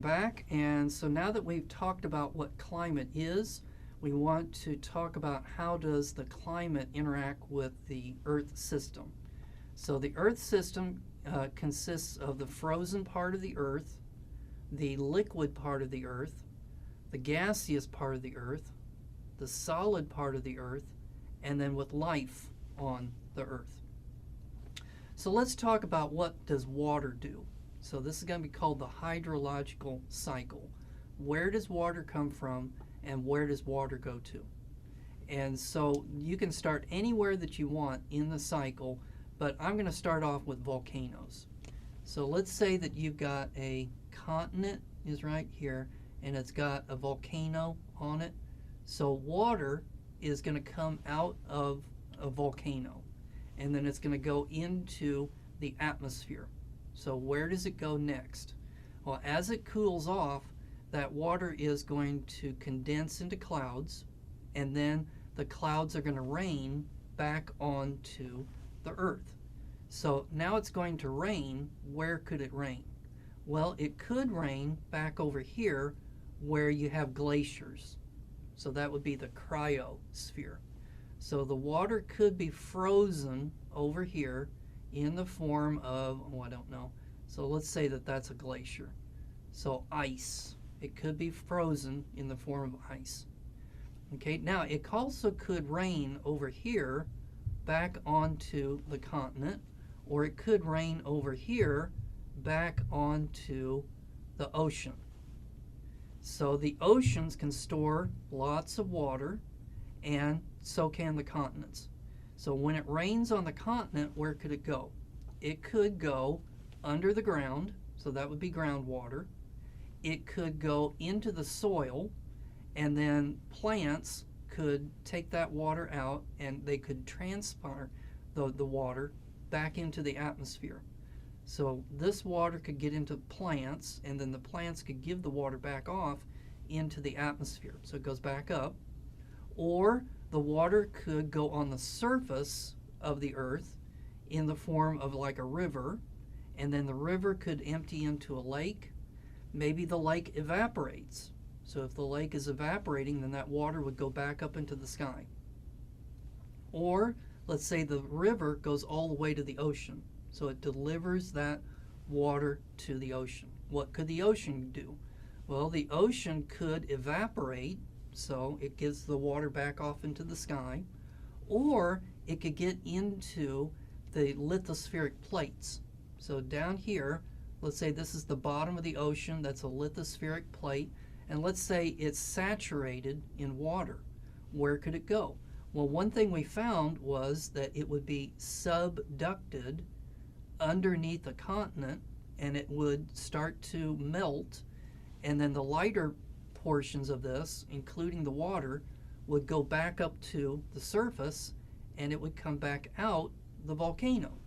Back, and so now that we've talked about what climate is, we want to talk about how does the climate interact with the Earth system. So the Earth system consists of the frozen part of the Earth, the liquid part of the Earth, the gaseous part of the Earth, the solid part of the Earth, and then with life on the Earth. So let's talk about what does water do. So this is going to be called the hydrological cycle. Where does water come from and where does water go to? And so you can start anywhere that you want in the cycle, but I'm going to start off with volcanoes. So let's say that you've got a continent is right here and it's got a volcano on it. So water is going to come out of a volcano and then it's going to go into the atmosphere. So where does it go next? Well, as it cools off, that water is going to condense into clouds, and then the clouds are going to rain back onto the Earth. So now it's going to rain. Where could it rain? Well, it could rain back over here where you have glaciers. So that would be the cryosphere. So the water could be frozen over here in the form of, oh, I don't know. So let's say that that's a glacier. So ice. It could be frozen in the form of ice. Okay, now it also could rain over here back onto the continent, or it could rain over here back onto the ocean. So the oceans can store lots of water, and so can the continents. So when it rains on the continent, where could it go? It could go under the ground, so that would be groundwater. It could go into the soil, and then plants could take that water out and they could transport the water back into the atmosphere. So this water could get into plants, and then the plants could give the water back off into the atmosphere. So it goes back up. Or the water could go on the surface of the Earth in the form of like a river, and then the river could empty into a lake. Maybe the lake evaporates. So if the lake is evaporating, then that water would go back up into the sky. Or let's say the river goes all the way to the ocean. So it delivers that water to the ocean. What could the ocean do? Well, the ocean could evaporate, so it gives the water back off into the sky, or it could get into the lithospheric plates. So down here, let's say this is the bottom of the ocean, that's a lithospheric plate, and let's say it's saturated in water. Where could it go? Well, one thing we found was that it would be subducted underneath the continent, and it would start to melt, and then the lighter portions of this, including the water, would go back up to the surface, and it would come back out the volcano.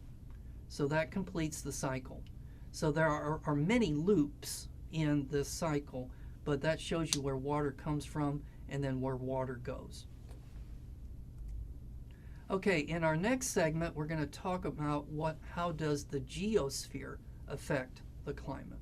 So that completes the cycle. So there are many loops in this cycle, but that shows you where water comes from and then where water goes. Okay, in our next segment, we're going to talk about how does the geosphere affect the climate.